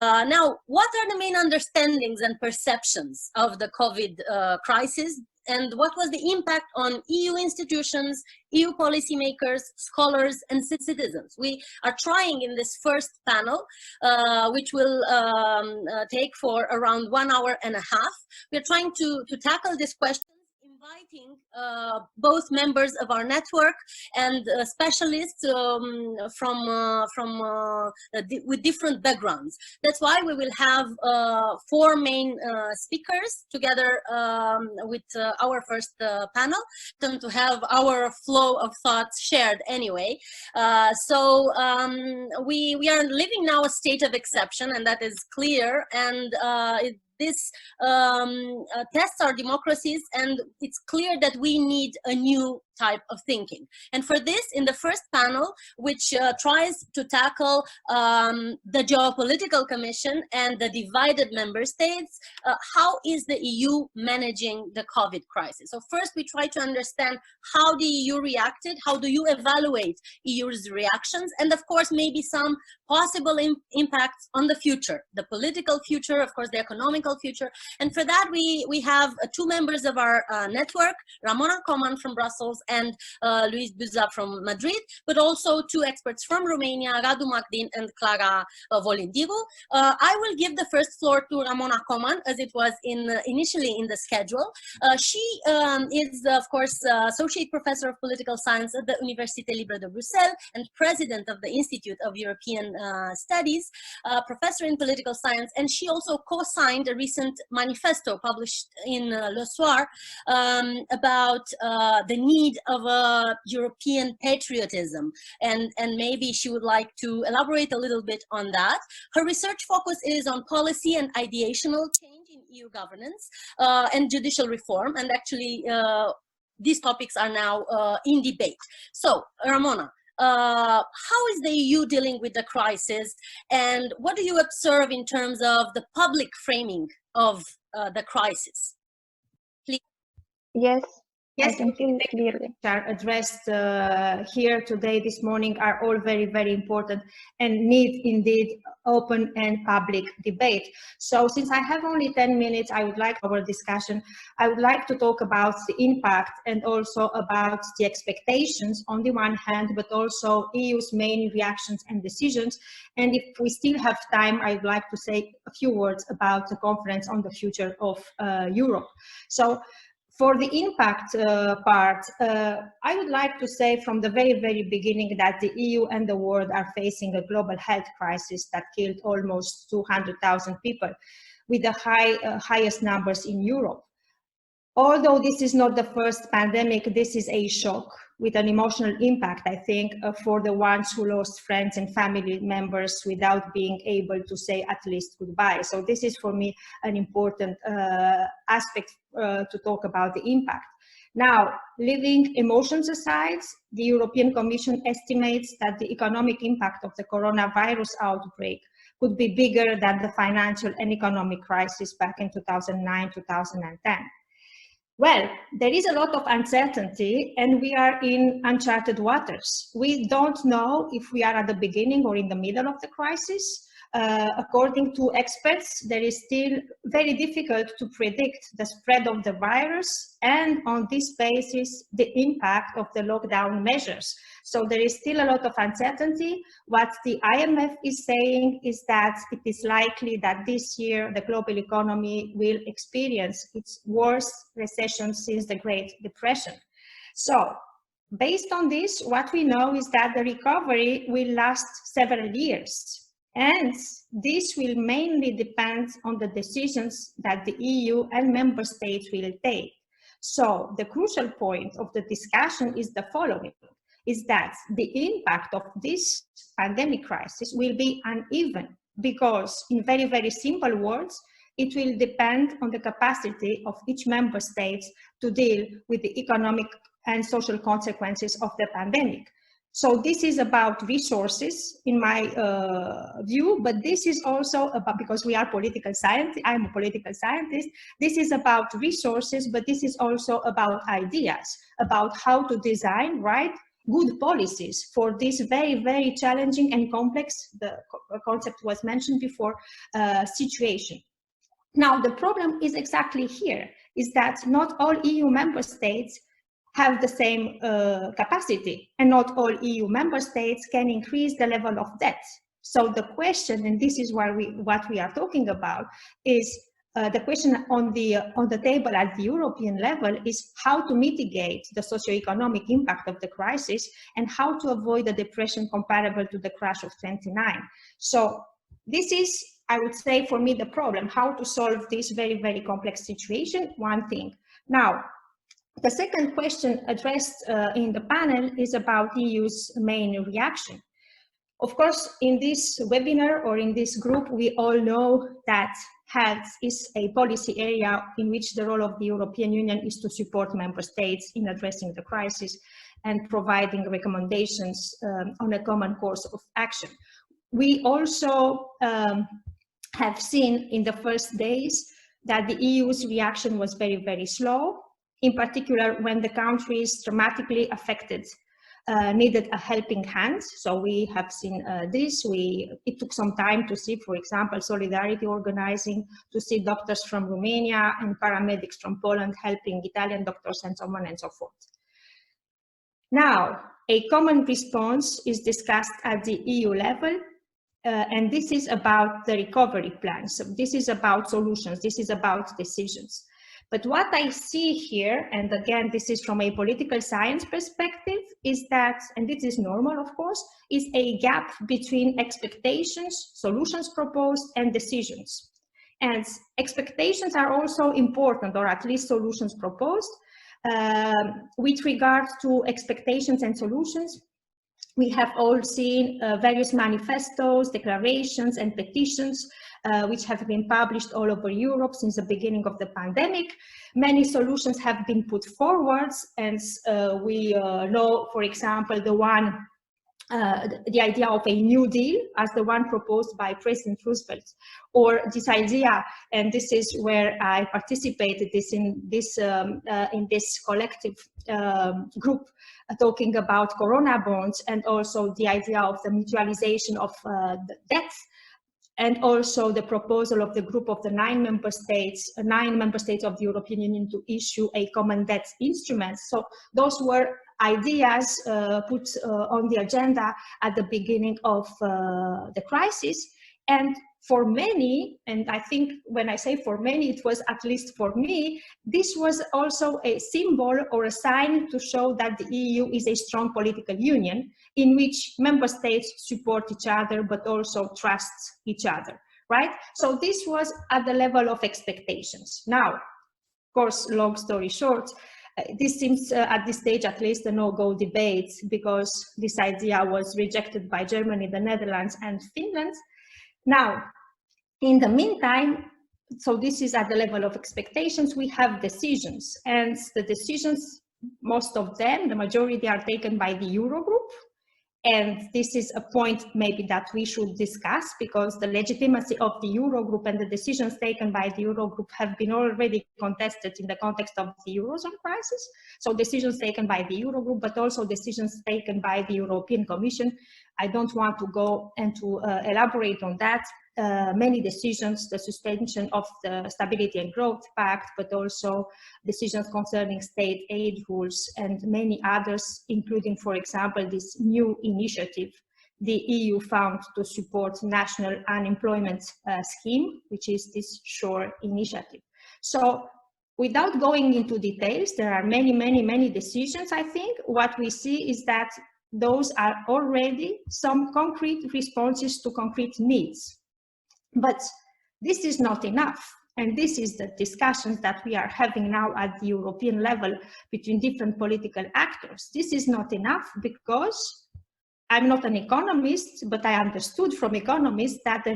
Now, what are the main understandings and perceptions of the COVID crisis? And what was the impact on EU institutions, EU policymakers, scholars, and citizens? We are trying in this first panel, which will take for around 1 hour and a half. We're trying to tackle this question, inviting both members of our network and specialists with different backgrounds. That's why we will have 4 main speakers together with our first panel, to have our flow of thoughts shared anyway. We are living now a state of exception, and that is clear, and this tests our democracies, and it's clear that we need a new type of thinking. And for this, in the first panel, which tries to tackle the Geopolitical Commission and the divided member states, how is the EU managing the COVID crisis? So first, we try to understand how the EU reacted, how do you evaluate EU's reactions, and of course, maybe some possible impacts on the future, the political future, of course, the economical future. And for that, we have 2 members of our network, Ramona Coman from Brussels and Luis Buza from Madrid, but also 2 experts from Romania, Radu Magdin and Clara Volindigu. I will give the first floor to Ramona Coman, as it was initially in the schedule. She is, of course, Associate Professor of Political Science at the Université Libre de Bruxelles and President of the Institute of European Studies, Professor in Political Science, and she also co-signed a recent manifesto published in Le Soir about the need of a European patriotism, and maybe she would like to elaborate a little bit on that. Her research focus is on policy and ideational change in EU governance and judicial reform, and actually these topics are now in debate. So, Ramona, how is the EU dealing with the crisis, and what do you observe in terms of the public framing of the crisis? Please. Yes. Yes, I can feel it clearly. Are addressed here today, this morning, are all very, very important and need indeed open and public debate. So since I have only 10 minutes, I would like our discussion. I would like to talk about the impact and also about the expectations on the one hand, but also EU's main reactions and decisions. And if we still have time, I would like to say a few words about the conference on the future of Europe. So, for the impact part, I would like to say from the very, very beginning that the EU and the world are facing a global health crisis that killed almost 200,000 people, with the highest numbers in Europe. Although this is not the first pandemic, this is a shock with an emotional impact, I think, for the ones who lost friends and family members without being able to say at least goodbye. So this is for me an important aspect to talk about the impact. Now, leaving emotions aside, the European Commission estimates that the economic impact of the coronavirus outbreak could be bigger than the financial and economic crisis back in 2009-2010. Well, there is a lot of uncertainty and we are in uncharted waters. We don't know if we are at the beginning or in the middle of the crisis. According to experts, there is still very difficult to predict the spread of the virus and on this basis, the impact of the lockdown measures. So there is still a lot of uncertainty. What the IMF is saying is that it is likely that this year the global economy will experience its worst recession since the Great Depression. So based on this, what we know is that the recovery will last several years. And this will mainly depend on the decisions that the EU and member states will take. So the crucial point of the discussion is the following, is that the impact of this pandemic crisis will be uneven because, in very, very simple words, it will depend on the capacity of each member state to deal with the economic and social consequences of the pandemic. So this is about resources in my view, but this is also about, because we are political scientists, I'm a political scientist, this is about resources, but this is also about ideas, about how to design, right, good policies for this very, very challenging and complex, the concept was mentioned before, situation. Now, the problem is exactly here, is that not all EU member states have the same capacity, and not all EU member states can increase the level of debt. So the question, and this is what we are talking about, is the question on the table at the European level is how to mitigate the socioeconomic impact of the crisis and how to avoid a depression comparable to the crash of '29. So this is, I would say, for me, the problem, how to solve this very, very complex situation, one thing. Now, the second question addressed in the panel is about the EU's main reaction. Of course, in this webinar or in this group, we all know that health is a policy area in which the role of the European Union is to support member states in addressing the crisis and providing recommendations on a common course of action. We also have seen in the first days that the EU's reaction was very, very slow, in particular when the countries dramatically affected needed a helping hand. So we have seen this. It took some time to see, for example, Solidarity organizing, to see doctors from Romania and paramedics from Poland helping Italian doctors and so on and so forth. Now, a common response is discussed at the EU level, and this is about the recovery plan. So this is about solutions, this is about decisions. But what I see here, and again, this is from a political science perspective, is that, and this is normal, of course, is a gap between expectations, solutions proposed, and decisions. And expectations are also important, or at least solutions proposed. With regard to expectations and solutions, we have all seen various manifestos, declarations, and petitions which have been published all over Europe since the beginning of the pandemic. Many solutions have been put forward, and we know, for example, the idea of a New Deal as the one proposed by President Roosevelt, or this idea, and this is where I participated in this collective group talking about Corona bonds, and also the idea of the mutualization of the debt, and also the proposal of the group of the nine member states of the European Union to issue a common debt instrument. So those were ideas put on the agenda at the beginning of the crisis. And for many, and I think when I say for many, it was at least for me, this was also a symbol or a sign to show that the EU is a strong political union in which member states support each other, but also trust each other, right? So this was at the level of expectations. Now, of course, long story short, this seems at this stage at least a no-go debate, because this idea was rejected by Germany, the Netherlands, and Finland. Now, in the meantime, so this is at the level of expectations, we have decisions, and the decisions, most of them, the majority, are taken by the Eurogroup. And this is a point maybe that we should discuss, because the legitimacy of the Eurogroup and the decisions taken by the Eurogroup have been already contested in the context of the Eurozone crisis. So decisions taken by the Eurogroup, but also decisions taken by the European Commission. I don't want to go and to elaborate on that. Many decisions, the suspension of the Stability and Growth Pact, but also decisions concerning state aid rules, and many others, including, for example, this new initiative the EU found to support national unemployment scheme, which is this SURE initiative. So without going into details, there are many decisions. I think what we see is that those are already some concrete responses to concrete needs. But this is not enough, and this is the discussions that we are having now at the European level between different political actors. This is not enough, because I'm not an economist, but I understood from economists that the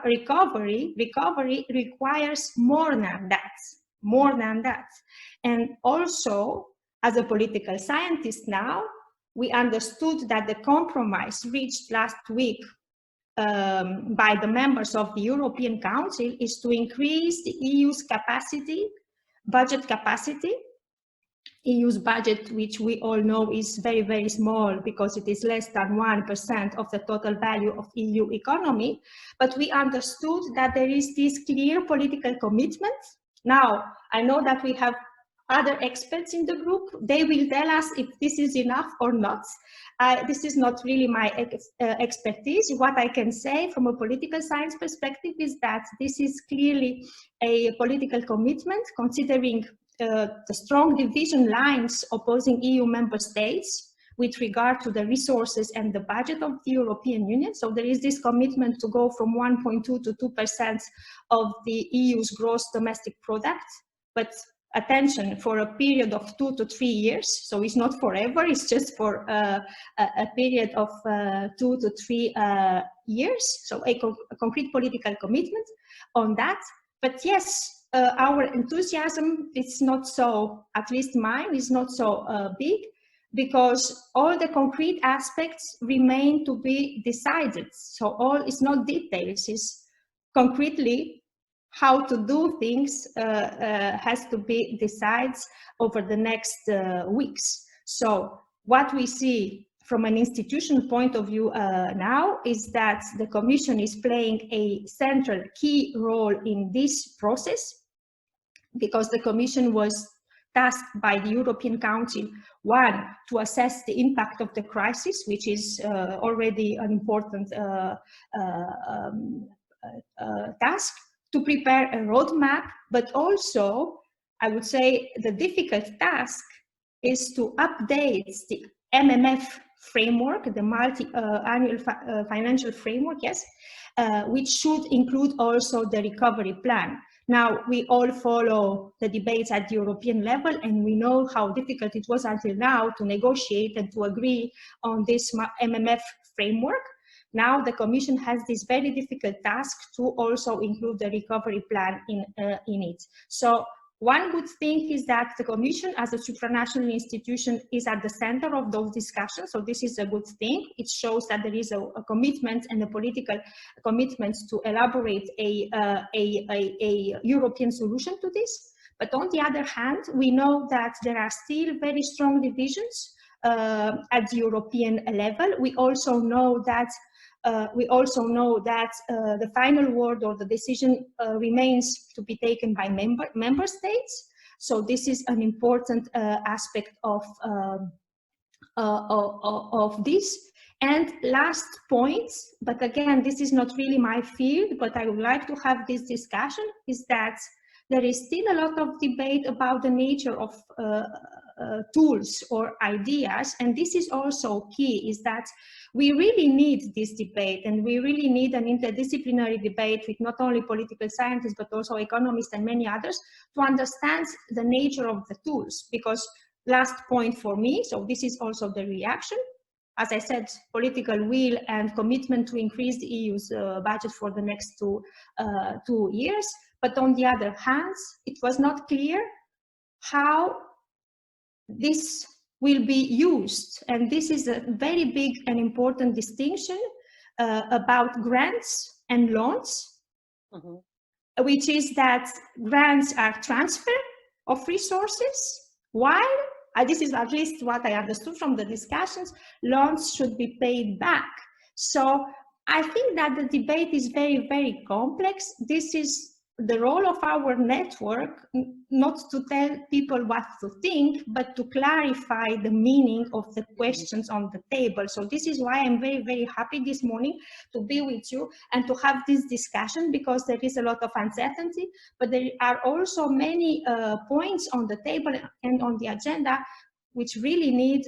recovery requires more than that. And also, as a political scientist now, we understood that the compromise reached last week by the members of the European Council is to increase the EU's capacity, budget capacity, EU's budget, which we all know is very, very small because it is less than 1% of the total value of EU economy. But we understood that there is this clear political commitment. Now, I know that we have other experts in the group. They will tell us if this is enough or not. This is not really my expertise. What I can say from a political science perspective is that this is clearly a political commitment, considering the strong division lines opposing EU member states with regard to the resources and the budget of the European Union. So there is this commitment to go from 1.2 to 2% of the EU's gross domestic product, but attention, for a period of 2 to 3 years. So it's not forever, it's just for a period of 2 to 3 years. So a concrete political commitment on that. But yes, our enthusiasm is not so, at least mine, is not so big, because all the concrete aspects remain to be decided. So all is not details, is concretely how to do things has to be decided over the next weeks. So what we see from an institution point of view now is that the Commission is playing a central key role in this process, because the Commission was tasked by the European Council, one, to assess the impact of the crisis, which is already an important task, to prepare a roadmap, but also, I would say, the difficult task is to update the MMF framework, the multi-annual financial framework, yes, which should include also the recovery plan. Now, we all follow the debates at the European level, and we know how difficult it was until now to negotiate and to agree on this MMF framework. Now the Commission has this very difficult task to also include the recovery plan in it. So one good thing is that the Commission, as a supranational institution, is at the center of those discussions. So this is a good thing. It shows that there is a commitment and a political commitment to elaborate a European solution to this. But on the other hand, we know that there are still very strong divisions at the European level. We also know that the final word or the decision remains to be taken by member states. So this is an important aspect of this. And last point, but again, this is not really my field, but I would like to have this discussion, is that there is still a lot of debate about the nature of tools or ideas, and this is also key, is that we really need this debate, and we really need an interdisciplinary debate with not only political scientists but also economists and many others to understand the nature of the tools. Because last point for me, so this is also the reaction, as I said, political will and commitment to increase the EU's budget for the next 2 years. But on the other hand, it was not clear how this will be used. And this is a very big and important distinction about grants and loans, which is that grants are transfer of resources, while, this is at least what I understood from the discussions, loans should be paid back. So I think that the debate is very, very complex. This is the role of our network, not to tell people what to think, but to clarify the meaning of the questions on the table. So this is why I'm very, very happy this morning to be with you and to have this discussion, because there is a lot of uncertainty, but there are also many points on the table and on the agenda which really need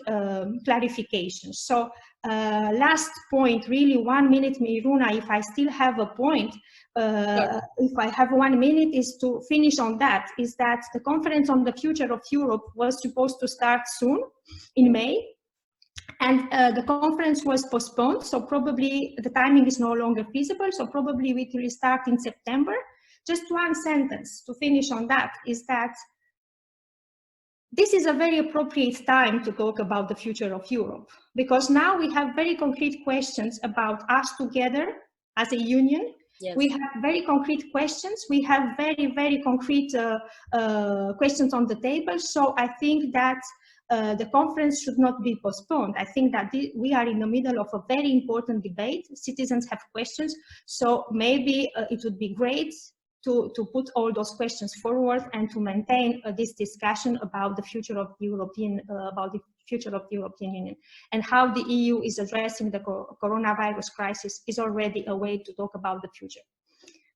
clarification. So last point, really 1 minute, Miruna, if I still have a point, if I have 1 minute, is to finish on that, is that the conference on the future of Europe was supposed to start soon in May, and the conference was postponed, so probably the timing is no longer feasible, so probably we will start in September. Just one sentence to finish on that, is that this is a very appropriate time to talk about the future of Europe, because now we have very concrete questions about us together as a union, Yes. We have very concrete questions. We have very, very concrete questions on the table. So I think that the conference should not be postponed. I think that we are in the middle of a very important debate. Citizens have questions. So maybe it would be great to put all those questions forward and to maintain this discussion about the future of the European Union, and how the EU is addressing the coronavirus crisis is already a way to talk about the future.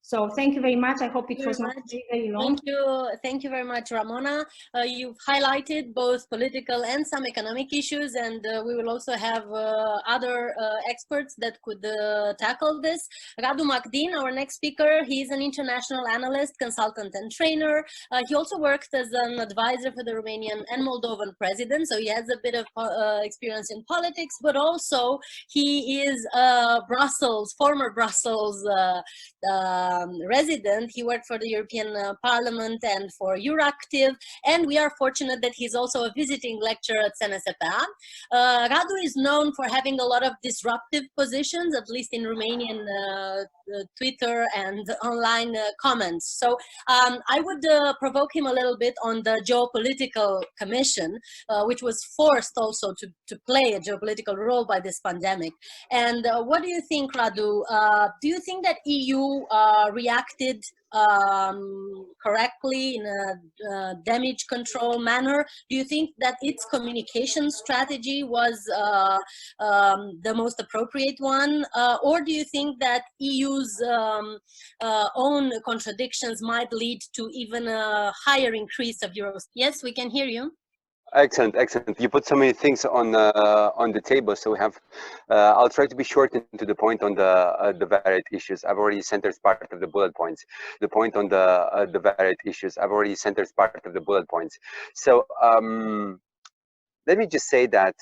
So thank you very much. I hope it was not very long. Thank you very much, Ramona. You've highlighted both political and some economic issues, and we will also have other experts that could tackle this. Radu Magdin, our next speaker, he's an international analyst, consultant, and trainer. He also worked as an advisor for the Romanian and Moldovan president, so he has a bit of experience in politics, but also he is a former Brussels resident. He worked for the European Parliament and for Euractiv, and we are fortunate that he's also a visiting lecturer at CNSPA. Radu is known for having a lot of disruptive positions, at least in Romanian Twitter and online comments. So I would provoke him a little bit on the Geopolitical Commission, which was forced also to play a geopolitical role by this pandemic. And what do you think, Radu? Do you think that EU reacted correctly in a damage control manner? Do you think that its communication strategy was the most appropriate one? Or do you think that EU's own contradictions might lead to even a higher increase of euros? Yes, we can hear you. Excellent, excellent. You put so many things on the table, so we have. I'll try to be short and to the point on the varied issues. I've already sent as part of the bullet points. The point on the varied issues. I've already sent as part of the bullet points. So let me just say that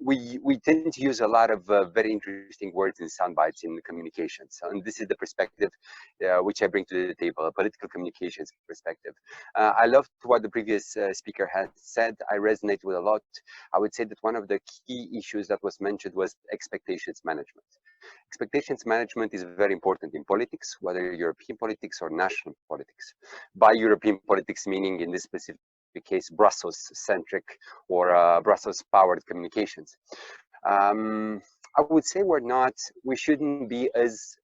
we tend to use a lot of very interesting words and sound bites in communications, and this is the perspective which I bring to the table, a political communications perspective. I loved what the previous speaker had said. I resonate with a lot. I would say that one of the key issues that was mentioned was expectations management. Expectations management is very important in politics, whether European politics or national politics. By European politics, meaning in this specific case Brussels-centric or Brussels-powered communications. I would say we shouldn't be as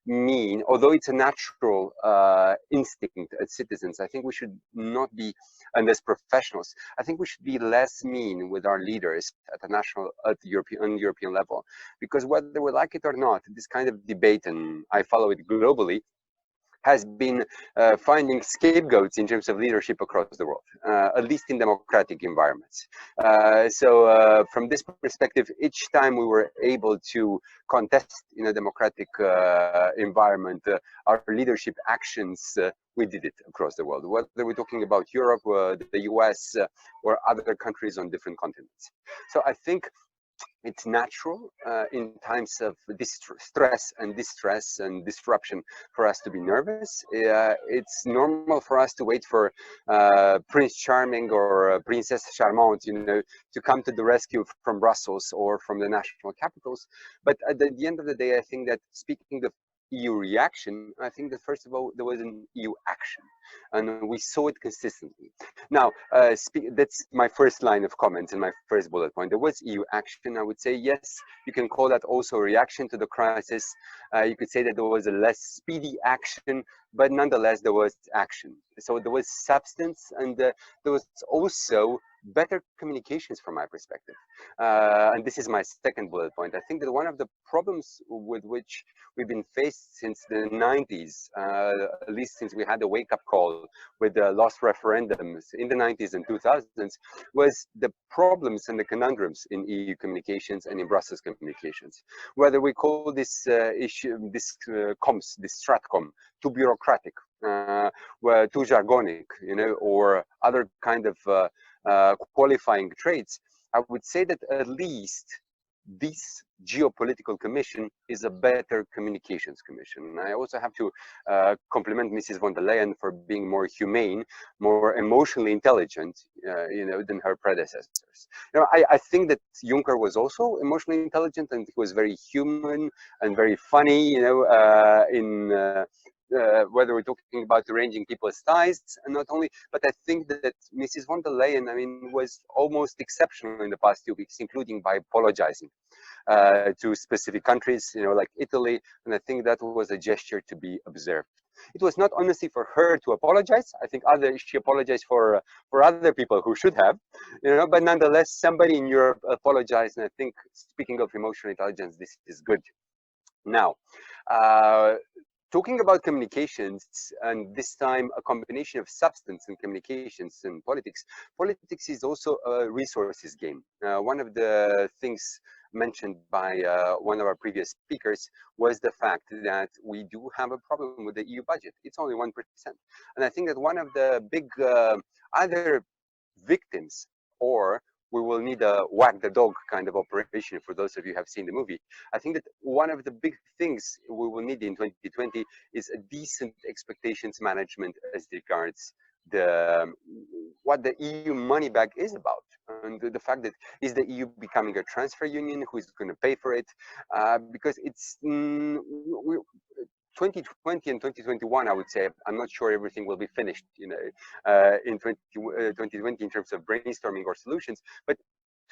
mean, although it's a natural instinct as citizens. I think we should not be, and as professionals, I think we should be less mean with our leaders at the European level, because whether we like it or not, this kind of debate, and I follow it globally, has been finding scapegoats in terms of leadership across the world, at least in democratic environments. So from this perspective, each time we were able to contest in a democratic environment our leadership actions, we did it across the world, whether we're talking about Europe, the US, or other countries on different continents. So I think it's natural in times of stress and distress and disruption for us to be nervous. It's normal for us to wait for Prince Charming or Princess Charmante, to come to the rescue from Brussels or from the national capitals. But at the end of the day, I think that speaking of EU reaction, I think that first of all, there was an EU action, and we saw it consistently. Now, that's my first line of comments in my first bullet point. There was EU action. I would say, yes, you can call that also a reaction to the crisis. You could say that there was a less speedy action, but nonetheless, there was action. So there was substance, and there was also better communications from my perspective. And this is my second bullet point. I think that one of the problems with which we've been faced since the 90s, at least since we had a wake-up call with the lost referendums in the 90s and 2000s, was the problems and the conundrums in EU communications and in Brussels communications. Whether we call this issue, this comms, this stratcom, too bureaucratic, too jargonic, or other kind of qualifying traits, I would say that at least these Geopolitical Commission is a better communications commission. And I also have to compliment Mrs. von der Leyen for being more humane, more emotionally intelligent, than her predecessors. I think that Juncker was also emotionally intelligent, and he was very human and very funny, whether we're talking about arranging people's ties, and not only, but I think that Mrs. von der Leyen, was almost exceptional in the past 2 weeks, including by apologizing to specific countries, like Italy, and I think that was a gesture to be observed. It was not honestly for her to apologize. I think she apologized for other people who should have, but nonetheless, somebody in Europe apologized, and I think, speaking of emotional intelligence, this is good. Now, talking about communications, and this time a combination of substance and communications and politics. Politics is also a resources game. One of the things mentioned by one of our previous speakers was the fact that we do have a problem with the EU budget. It's only 1%. And I think that one of the big either victims, or we will need a whack the dog kind of operation for those of you who have seen the movie. I think that one of the big things we will need in 2020 is a decent expectations management as regards what the EU money bag is about, and the fact that is the EU becoming a transfer union, who is going to pay for it, because it's 2020 and 2021, I would say. I'm not sure everything will be finished, in 2020 in terms of brainstorming or solutions, but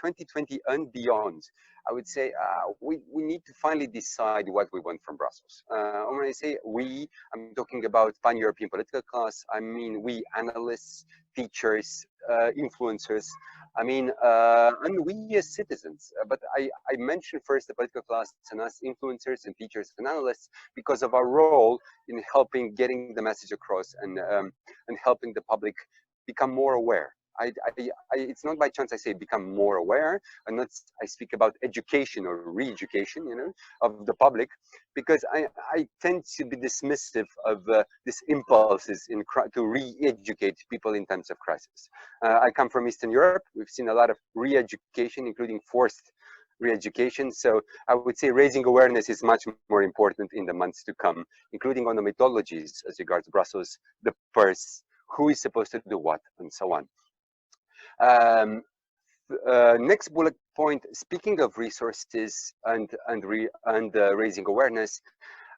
2020 and beyond, I would say we need to finally decide what we want from Brussels. When I say we, I'm talking about pan-European political class. I mean we analysts, teachers, influencers. And we as citizens. But I mentioned first the political class and us influencers and teachers and analysts because of our role in helping getting the message across and helping the public become more aware. It's not by chance I say become more aware, and not I speak about education or re-education, of the public, because I tend to be dismissive of these impulses to re-educate people in times of crisis. I come from Eastern Europe. We've seen a lot of re-education, including forced re-education. So I would say raising awareness is much more important in the months to come, including on the methodologies as regards Brussels, the purse, who is supposed to do what, and so on. Next bullet point, speaking of resources and raising awareness,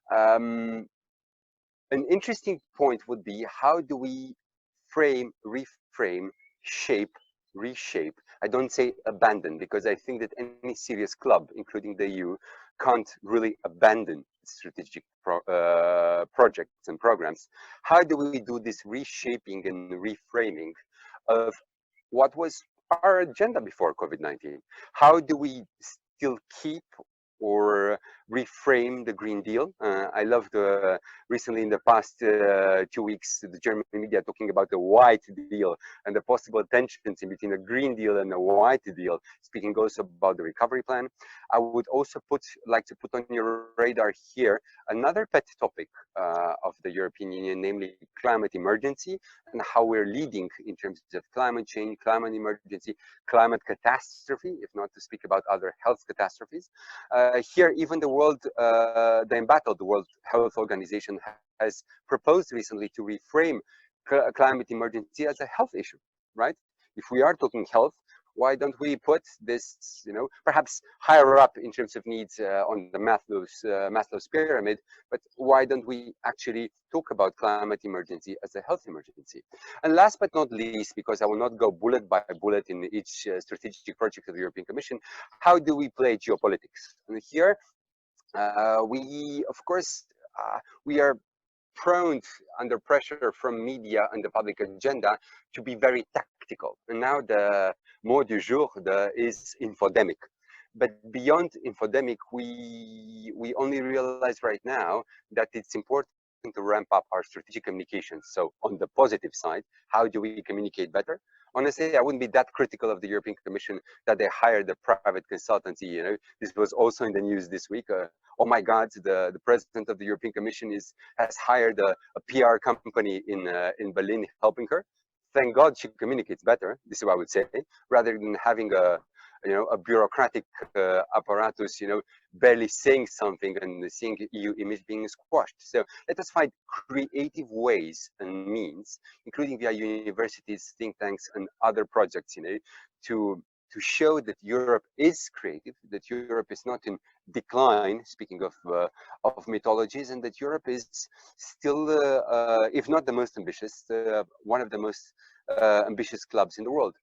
an interesting point would be, how do we frame, reframe, shape, reshape? I don't say abandon, because I think that any serious club, including the EU, can't really abandon strategic projects and programs. How do we do this reshaping and reframing of what was our agenda before COVID-19? How do we still keep or reframe the Green Deal? I loved recently in the past 2 weeks, the German media talking about the White Deal and the possible tensions in between a Green Deal and a White Deal, speaking also about the recovery plan. I would also like to put on your radar here another pet topic of the European Union, namely climate emergency, and how we're leading in terms of climate change, climate emergency, climate catastrophe, if not to speak about other health catastrophes. Here, even the embattled World Health Organization has proposed recently to reframe climate emergency as a health issue, right? If we are talking health, why don't we put this, perhaps higher up in terms of needs on the Maslow's pyramid, but why don't we actually talk about climate emergency as a health emergency? And last but not least, because I will not go bullet by bullet in each strategic project of the European Commission, how do we play geopolitics? And here, we, of course, we are prone under pressure from media and the public agenda to be very tactical. And now the mot du jour is infodemic. But beyond infodemic, we only realize right now that it's important to ramp up our strategic communications. So on the positive side, how do we communicate better? Honestly, I wouldn't be that critical of the European Commission that they hired a private consultancy. This was also in the news this week. Oh my God, the president of the European Commission has hired a PR company in Berlin helping her. Thank God she communicates better. This is what I would say, rather than having a bureaucratic apparatus, barely saying something and seeing EU image being squashed. So let us find creative ways and means, including via universities, think tanks, and other projects, to show that Europe is creative, that Europe is not in decline, speaking of mythologies, and that Europe is still, if not the most ambitious, one of the most ambitious clubs in the world.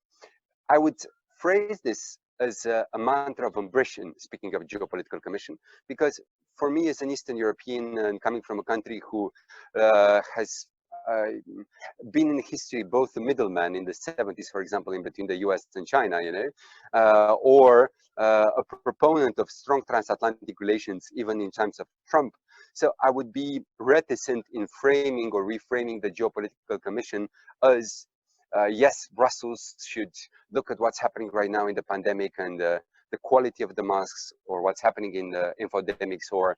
I would phrase this as a mantra of ambition, speaking of Geopolitical Commission, because for me as an Eastern European and coming from a country who has been in history both the middleman in the 70s, for example, in between the US and China, or a proponent of strong transatlantic relations, even in times of Trump. So I would be reticent in framing or reframing the Geopolitical Commission as, yes, Brussels should look at what's happening right now in the pandemic and the quality of the masks, or what's happening in the infodemics, or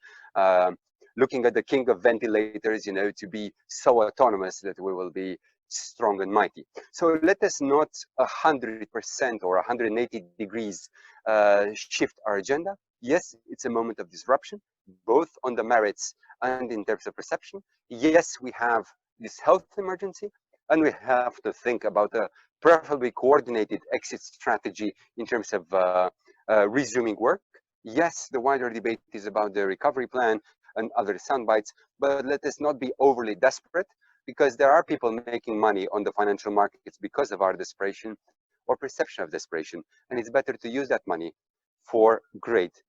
looking at the king of ventilators, to be so autonomous that we will be strong and mighty. So let us not 100% or 180 degrees shift our agenda. Yes, it's a moment of disruption, both on the merits and in terms of perception. Yes, we have this health emergency, and we have to think about a preferably coordinated exit strategy in terms of resuming work. Yes, the wider debate is about the recovery plan and other sound bites, but let us not be overly desperate, because there are people making money on the financial markets because of our desperation or perception of desperation, and it's better to use that money for great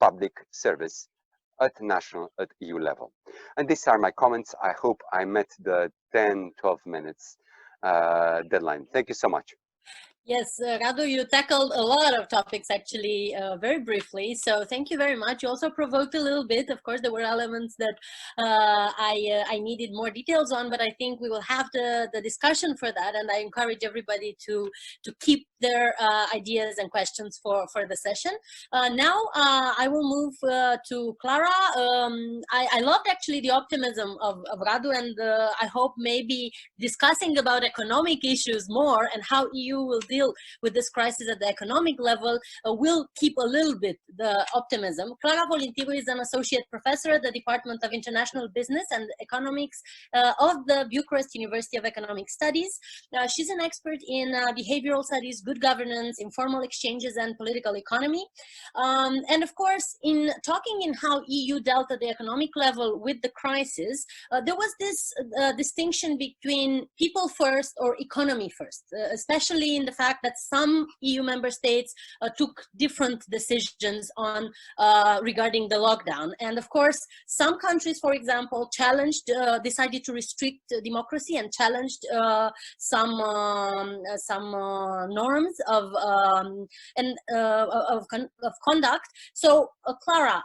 public service at national, at EU level. And these are my comments. I hope I met the 10-12 minutes deadline. Thank you so much. Yes, Radu, you tackled a lot of topics actually very briefly. So thank you very much. You also provoked a little bit. Of course, there were elements that I needed more details on, but I think we will have the discussion for that. And I encourage everybody to keep their ideas and questions for the session. Now I will move to Clara. I loved actually the optimism of Radu, and I hope maybe discussing about economic issues more and how EU will deal with this crisis at the economic level will keep a little bit the optimism. Clara Volintiru is an associate professor at the Department of International Business and Economics of the Bucharest University of Economic Studies. She's an expert in behavioral studies, good governance, informal exchanges, and political economy. And of course, in talking in how EU dealt at the economic level with the crisis, there was this distinction between people first or economy first, especially in the fact that some EU member states took different decisions on regarding the lockdown. And of course, some countries, for example, decided to restrict democracy and challenged some norms of conduct. So, Clara,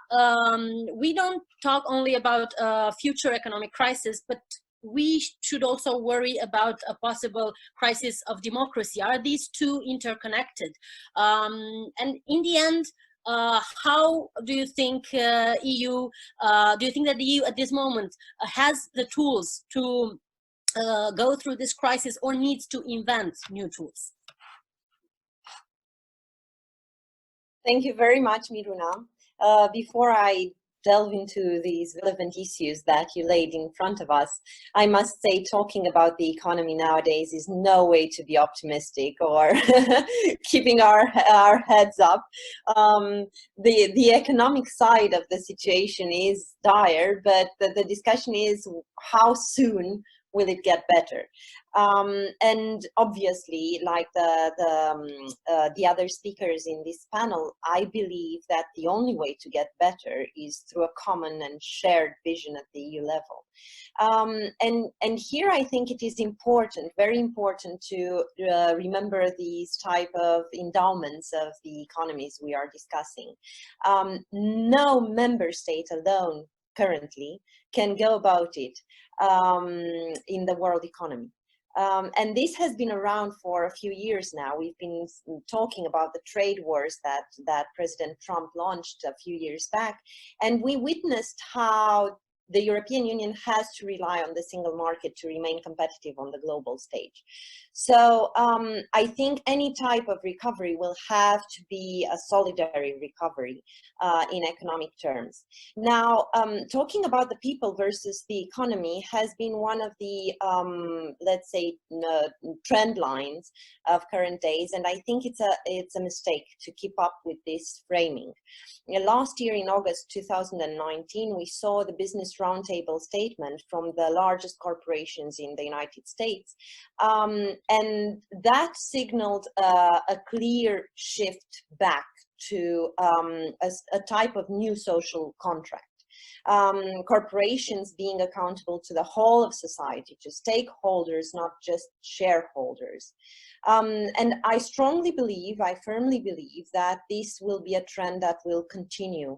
we don't talk only about future economic crisis, but we should also worry about a possible crisis of democracy. Are these two interconnected? And in the end, how do you think EU, do you think that the EU at this moment has the tools to go through this crisis, or needs to invent new tools? Thank you very much, Miruna. Before I delve into these relevant issues that you laid in front of us, I must say talking about the economy nowadays is no way to be optimistic or keeping our heads up. The economic side of the situation is dire, but the discussion is how soon will it get better? And obviously, like the other speakers in this panel, I believe that the only way to get better is through a common and shared vision at the EU level. And here I think it is important, very important, to remember these type of endowments of the economies we are discussing. No member state alone currently can go about it in the world economy. And this has been around for a few years now. We've been talking about the trade wars that President Trump launched a few years back, and we witnessed how the European Union has to rely on the single market to remain competitive on the global stage. So I think any type of recovery will have to be a solidary recovery in economic terms. Now, talking about the people versus the economy has been one of the, let's say, trend lines of current days, and I think it's a mistake to keep up with this framing. Last year in August 2019, we saw the Business Roundtable statement from the largest corporations in the United States, and that signaled a clear shift back to a type of new social contract. Corporations being accountable to the whole of society, to stakeholders, not just shareholders. And I strongly believe, I firmly believe that this will be a trend that will continue,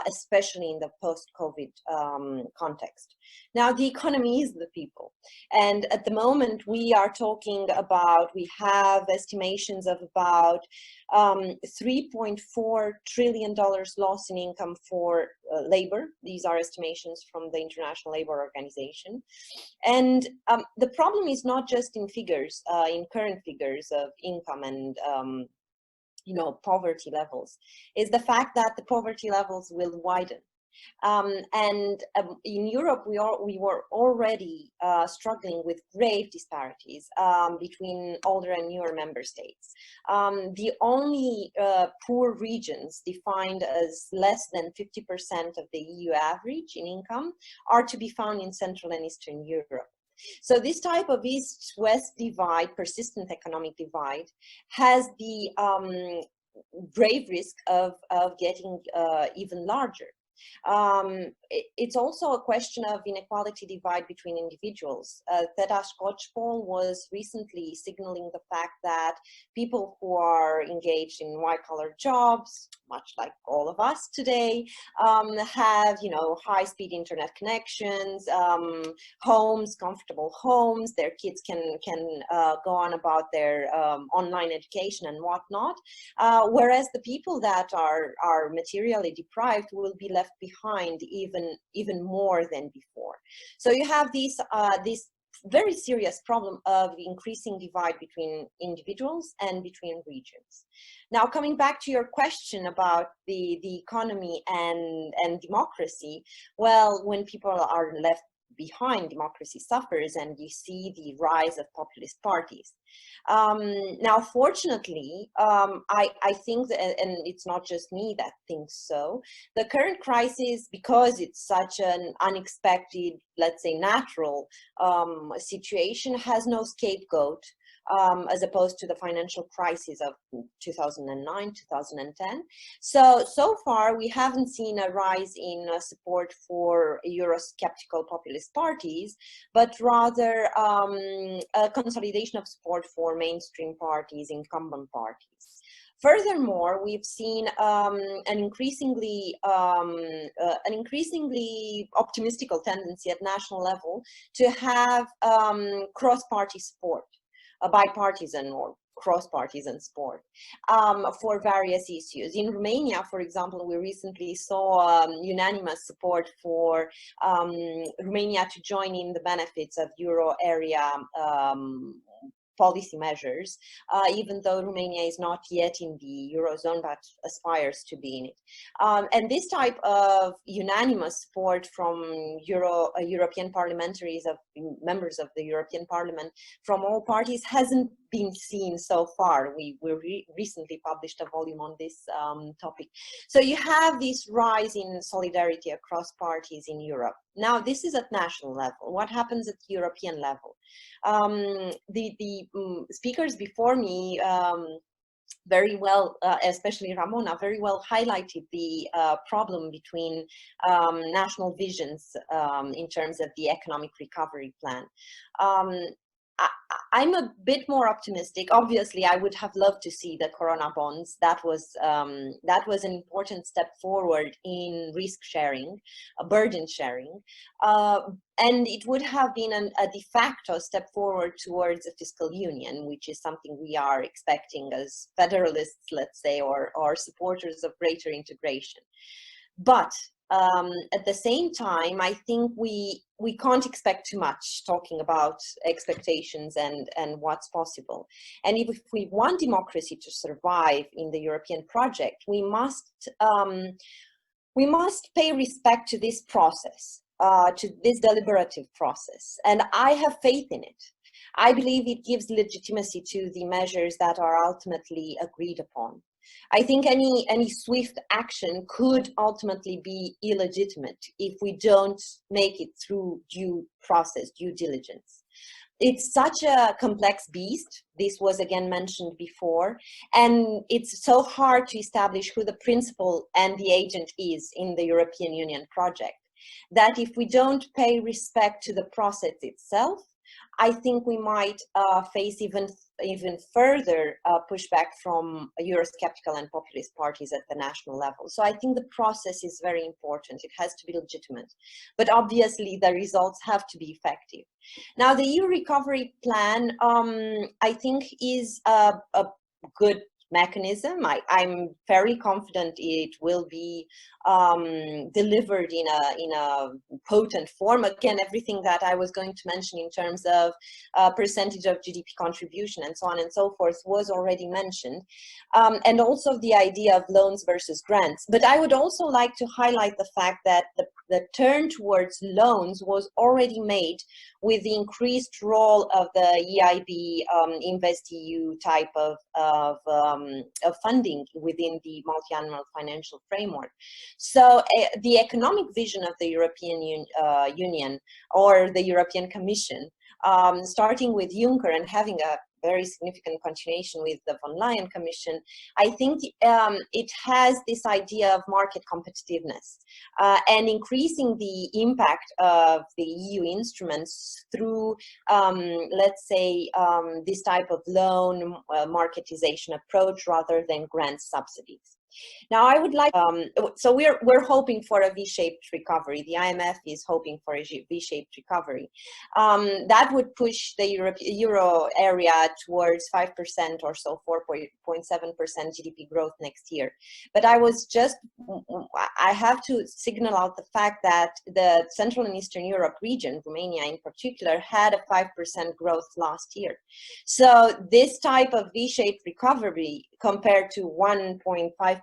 especially in the post-COVID context. Now, the economy is the people. And at the moment, we are talking about, we have estimations of about $3.4 trillion loss in income for labor. These are estimations from the International Labour Organization. And the problem is not just in figures, in current figures of income and you know, poverty levels, is the fact that the poverty levels will widen. In Europe, we were already struggling with grave disparities between older and newer member states. The only poor regions defined as less than 50% of the EU average in income are to be found in Central and Eastern Europe. So this type of East-West divide, persistent economic divide, has the grave risk of getting even larger. It's also a question of inequality divide between individuals. Teta Skocpol was recently signaling the fact that people who are engaged in white-collar jobs, much like all of us today, have, you know, high-speed internet connections, homes, comfortable homes. Their kids can go on about their online education and whatnot, whereas the people that are materially deprived will be left behind even more than before. So you have this very serious problem of increasing divide between individuals and between regions. Now, coming back to your question about the economy and democracy, well, when people are left behind, democracy suffers, and you see the rise of populist parties. Now, fortunately, I think that, and it's not just me that thinks so, the current crisis, because it's such an unexpected, let's say natural situation, has no scapegoat. As opposed to the financial crisis of 2009, 2010. So far, we haven't seen a rise in support for Eurosceptical populist parties, but rather a consolidation of support for mainstream parties, incumbent parties. Furthermore, we've seen an increasingly optimistical tendency at national level to have cross-party support. Bipartisan or cross-partisan support for various issues. In Romania, for example, we recently saw unanimous support for Romania to join in the benefits of euro area policy measures, even though Romania is not yet in the Eurozone, but aspires to be in it. And this type of unanimous support from European parliamentaries, of members of the European Parliament from all parties, hasn't been seen so far. We recently published a volume on this topic. So you have this rise in solidarity across parties in Europe. Now, this is at national level. What happens at European level? The speakers before me very well, especially Ramona, very well highlighted the problem between national visions in terms of the economic recovery plan. I'm a bit more optimistic. Obviously, I would have loved to see the Corona bonds. That was an important step forward in risk sharing, burden sharing, and it would have been a de facto step forward towards a fiscal union, which is something we are expecting as federalists, let's say, or supporters of greater integration. But At the same time, I think we can't expect too much talking about expectations and what's possible. And if we want democracy to survive in the European project, we must pay respect to this process, to this deliberative process. And I have faith in it. I believe it gives legitimacy to the measures that are ultimately agreed upon. I think any swift action could ultimately be illegitimate if we don't make it through due process, due diligence. It's such a complex beast. This was again mentioned before, and it's so hard to establish who the principal and the agent is in the European Union project, that if we don't pay respect to the process itself, I think we might face even further pushback from Eurosceptical and populist parties at the national level. So I think the process is very important. It has to be legitimate, but obviously the results have to be effective. Now, the EU recovery plan, I think, is a good mechanism. I'm very confident it will be delivered in a potent form. Again, everything that I was going to mention in terms of percentage of GDP contribution and so on and so forth was already mentioned, and also the idea of loans versus grants. But I would also like to highlight the fact that the turn towards loans was already made with the increased role of the EIB InvestEU type of funding within the multi-annual financial framework. So the economic vision of the European Union or the European Commission, starting with Juncker and having a very significant continuation with the von Leyen Commission, I think it has this idea of market competitiveness and increasing the impact of the EU instruments through, let's say, this type of loan marketization approach rather than grant subsidies. Now, I would like, so we're hoping for a V-shaped recovery. The IMF is hoping for a V-shaped recovery. That would push the euro area towards 5% or so, 4.7% GDP growth next year. But I have to signal out the fact that the Central and Eastern Europe region, Romania in particular, had a 5% growth last year. So this type of V-shaped recovery compared to 1.5%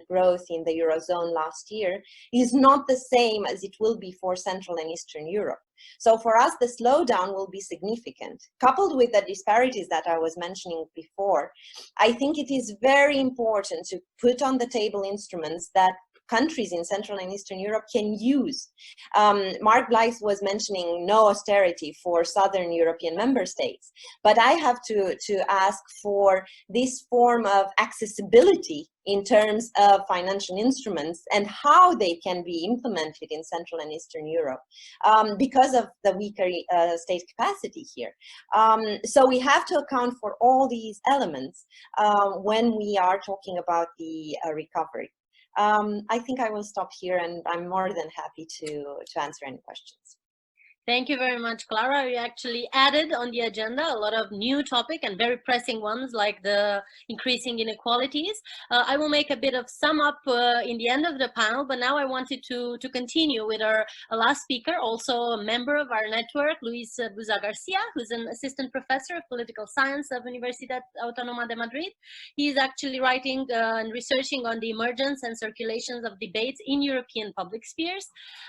growth in the Eurozone last year is not the same as it will be for Central and Eastern Europe. So for us, the slowdown will be significant. Coupled with the disparities that I was mentioning before, I think it is very important to put on the table instruments that countries in Central and Eastern Europe can use. Mark Blythe was mentioning no austerity for Southern European member states, but I have to ask for this form of accessibility in terms of financial instruments and how they can be implemented in Central and Eastern Europe because of the weaker state capacity here. So we have to account for all these elements when we are talking about the recovery. I think I will stop here, and I'm more than happy to answer any questions. Thank you very much, Clara. We actually added on the agenda a lot of new topic and very pressing ones like the increasing inequalities. I will make a bit of sum up in the end of the panel, but now I wanted to continue with our last speaker, also a member of our network, Luis Buza Garcia, who's an assistant professor of political science of Universidad Autónoma de Madrid. He's actually writing and researching on the emergence and circulations of debates in European public spheres.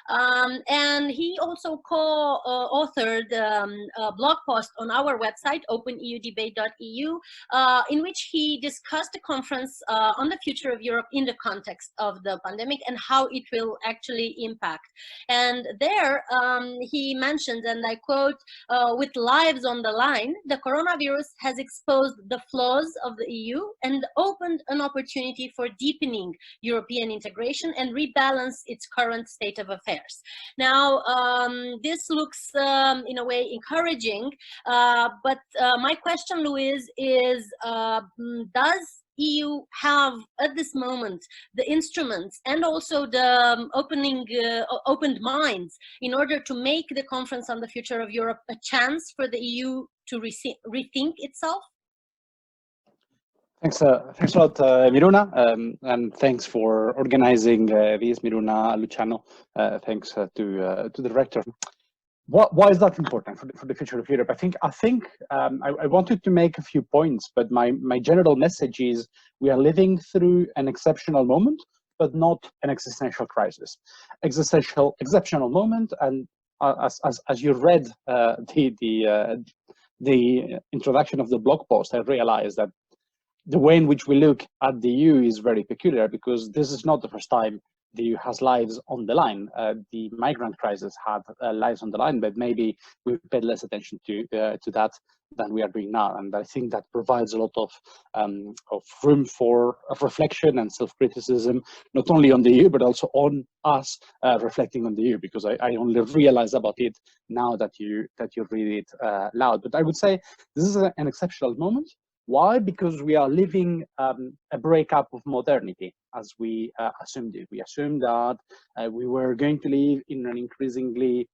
And he also authored a blog post on our website, openeudebate.eu, in which he discussed the conference on the future of Europe in the context of the pandemic and how it will actually impact. And there he mentioned, and I quote, with lives on the line, the coronavirus has exposed the flaws of the EU and opened an opportunity for deepening European integration and rebalance its current state of affairs. Now, this looks in a way encouraging, but my question, Luis, is does EU have at this moment the instruments and also the opened minds in order to make the conference on the future of Europe a chance for the EU to rethink itself? Thanks a lot, Miruna, and thanks for organizing this, Miruna, Luciano. Thanks to the director. Why is that important for the future of Europe? I think I wanted to make a few points, but my general message is we are living through an exceptional moment, but not an existential crisis. Exceptional moment, and as you read the introduction of the blog post, I realized that the way in which we look at the EU is very peculiar, because this is not the first time the EU has lives on the line. The migrant crisis had lives on the line, but maybe we paid less attention to that than we are doing now. And I think that provides a lot of room for reflection and self-criticism, not only on the EU, but also on us reflecting on the EU, because I only realize about it now that you read it loud. But I would say this is an exceptional moment. Why? Because we are living a breakup of modernity, as we assumed it. We assumed that we were going to live in an increasingly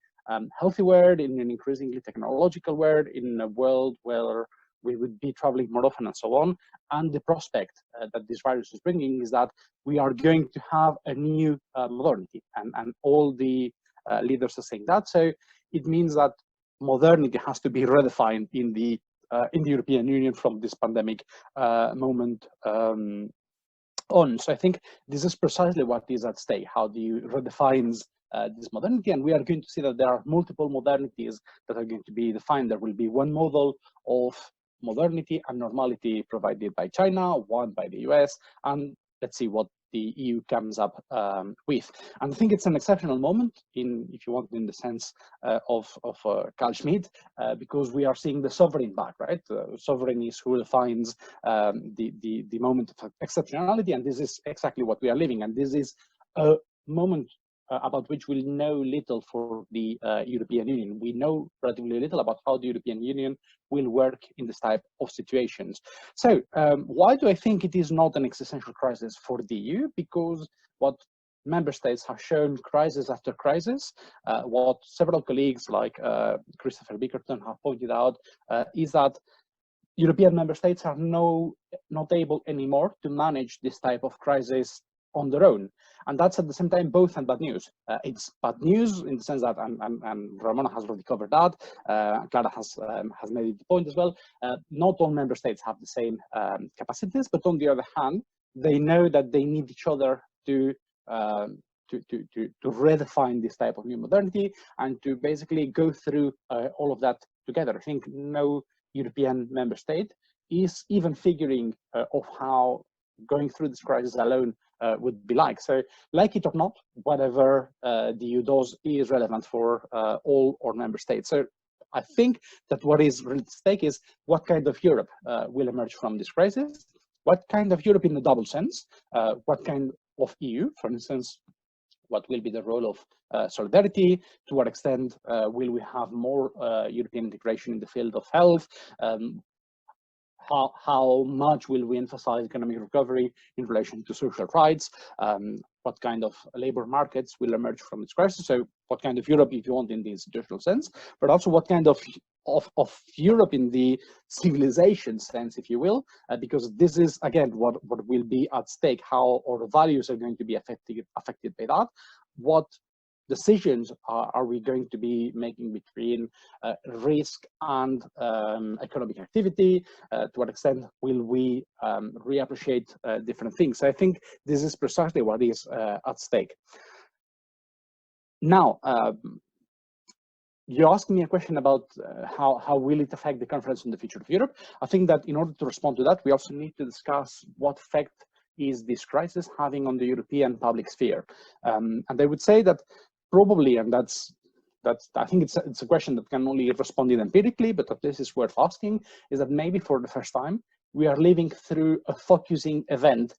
healthy world, in an increasingly technological world, in a world where we would be traveling more often and so on. And the prospect that this virus is bringing is that we are going to have a new modernity, and all the leaders are saying that. So it means that modernity has to be redefined in the European Union from this pandemic moment on. So I think this is precisely what is at stake, how the EU redefines this modernity, and we are going to see that there are multiple modernities that are going to be defined. There will be one model of modernity and normality provided by China, one by the US, and let's see what the EU comes up with. And I think it's an exceptional moment, if you want, in the sense of Carl Schmitt, because we are seeing the sovereign back, right? Sovereign is who defines the moment of exceptionality, and this is exactly what we are living. And this is a moment about which we know little for the European Union. We know relatively little about how the European Union will work in this type of situations. So why do I think it is not an existential crisis for the EU? Because what member states have shown crisis after crisis, what several colleagues like Christopher Bickerton have pointed out, is that European member states are not able anymore to manage this type of crisis on their own. And that's at the same time both and bad news. It's bad news in the sense that, and Ramona has already covered that, Clara has made the point as well, not all member states have the same capacities, but on the other hand, they know that they need each other to redefine this type of new modernity and to basically go through all of that together. I think no European member state is even figuring of how going through this crisis alone would be like. So, like it or not, whatever the EU does is relevant for all our member states. So I think that what is really at stake is what kind of Europe will emerge from this crisis, what kind of Europe in the double sense, what kind of EU, for instance, what will be the role of solidarity, to what extent will we have more European integration in the field of health, how much will we emphasize economic recovery in relation to social rights, what kind of labor markets will emerge from this crisis. So what kind of Europe, if you want, in the institutional sense, but also what kind of Europe in the civilization sense, if you will, because this is, again, what will be at stake, how our values are going to be affected by that. What decisions are we going to be making between risk and economic activity? To what extent will we reappreciate different things? So I think this is precisely what is at stake. Now, you asked me a question about how will it affect the Conference on the Future of Europe. I think that in order to respond to that, we also need to discuss what effect is this crisis having on the European public sphere. And I would say that probably, and that's I think it's a question that can only be responded empirically, but at least it's worth asking, is that maybe for the first time we are living through a focusing event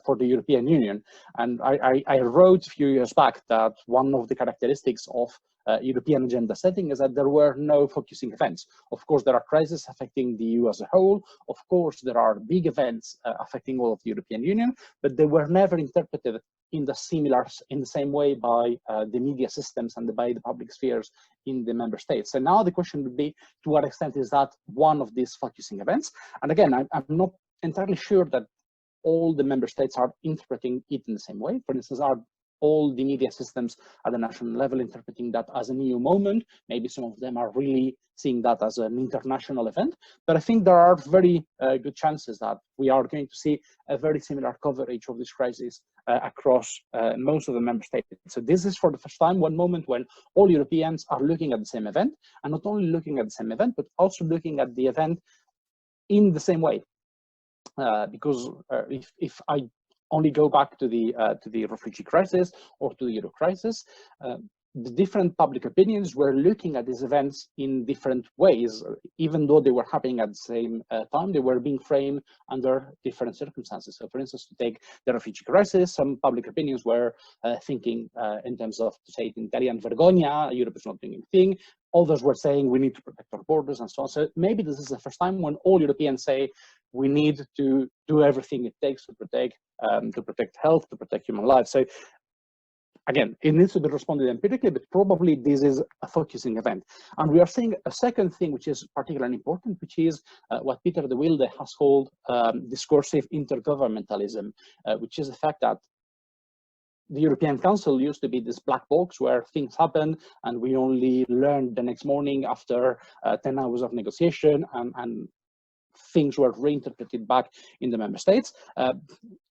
for the European Union. And I wrote a few years back that one of the characteristics of European agenda setting is that there were no focusing events. Of course, there are crises affecting the EU as a whole. Of course, there are big events affecting all of the European Union, but they were never interpreted in the same way by the media systems and by the public spheres in the member states. So now the question would be, to what extent is that one of these focusing events? And again, I'm not entirely sure that all the member states are interpreting it in the same way. For instance, are all the media systems at the national level interpreting that as an EU moment? Maybe some of them are really seeing that as an international event, but I think there are very good chances that we are going to see a very similar coverage of this crisis across most of the member states. So this is for the first time one moment when all Europeans are looking at the same event, and not only looking at the same event, but also looking at the event in the same way. Because if I only go back to the refugee crisis or to the Euro crisis, the different public opinions were looking at these events in different ways. Even though they were happening at the same time, they were being framed under different circumstances. So, for instance, to take the refugee crisis, some public opinions were thinking in terms of, to say it in Italian, vergogna, Europe is not doing anything. Others were saying we need to protect our borders and so on. So maybe this is the first time when all Europeans say we need to do everything it takes to protect health, to protect human lives. So again, it needs to be responded empirically, but probably this is a focusing event. And we are seeing a second thing which is particularly important, which is what Peter de Wilde has called discursive intergovernmentalism, which is the fact that the European Council used to be this black box where things happen and we only learned the next morning after 10 hours of negotiation, and things were reinterpreted back in the member states.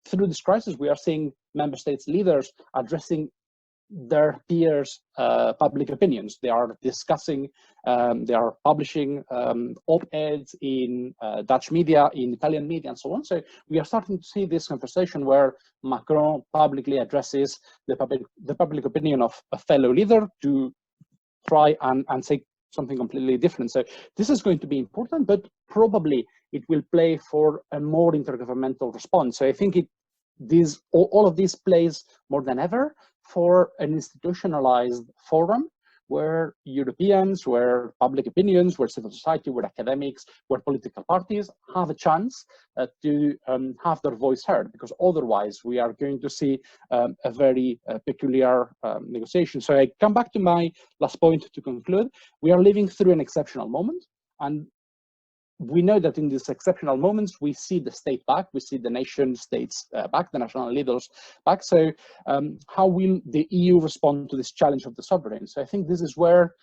Through this crisis, we are seeing member states leaders addressing their peers' public opinions. They are discussing, they are publishing op-eds in Dutch media, in Italian media, and so on. So we are starting to see this conversation where Macron publicly addresses the public opinion of a fellow leader to try and say something completely different. So this is going to be important, but probably it will play for a more intergovernmental response. So I think all of this plays more than ever for an institutionalized forum where Europeans, where public opinions, where civil society, where academics, where political parties have a chance to have their voice heard, because otherwise we are going to see a very peculiar negotiation. So I come back to my last point to conclude. We are living through an exceptional moment, and we know that in these exceptional moments, we see the state back, we see the nation states back, the national leaders back. So how will the EU respond to this challenge of the sovereign? So I think this is where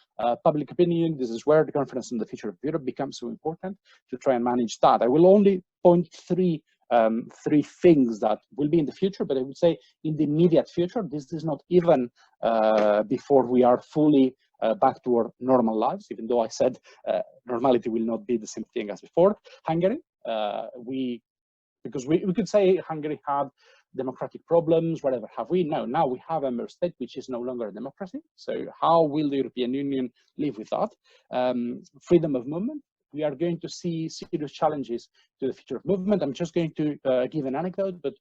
public opinion, this is where the Conference on the Future of Europe becomes so important to try and manage that. I will only point three things that will be in the future, but I would say in the immediate future, this is not even before we are fully back to our normal lives, even though I said normality will not be the same thing as before. Hungary, because we could say Hungary had democratic problems, whatever have we. No, now we have a member state which is no longer a democracy. So how will the European Union live with that? Freedom of movement. We are going to see serious challenges to the future of movement. I'm just going to give an anecdote, but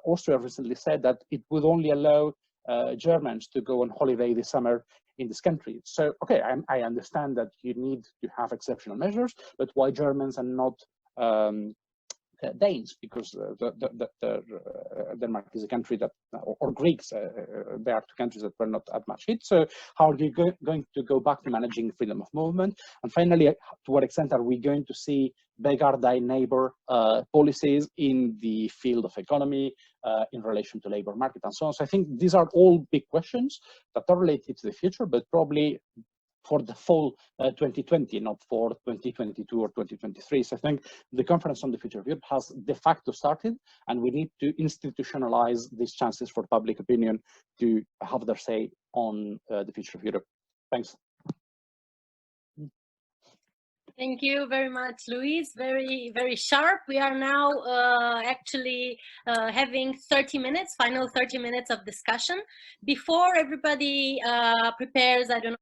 Austria recently said that it would only allow Germans to go on holiday this summer in this country. So, okay, I understand that you need to have exceptional measures, but why Germans and not Danes? Because Denmark is a country that, or Greeks, they are two countries that were not that much hit. So how are you going to go back to managing freedom of movement? And finally, to what extent are we going to see beggar thy neighbor policies in the field of economy, in relation to labor market and so on? So I think these are all big questions that are related to the future, but probably for the fall 2020, not for 2022 or 2023. So I think the Conference on the Future of Europe has de facto started, and we need to institutionalize these chances for public opinion to have their say on the future of Europe. Thanks. Thank you very much, Luis. Very, very sharp. We are now actually having 30 minutes, final 30 minutes of discussion. Before everybody prepares, I don't know,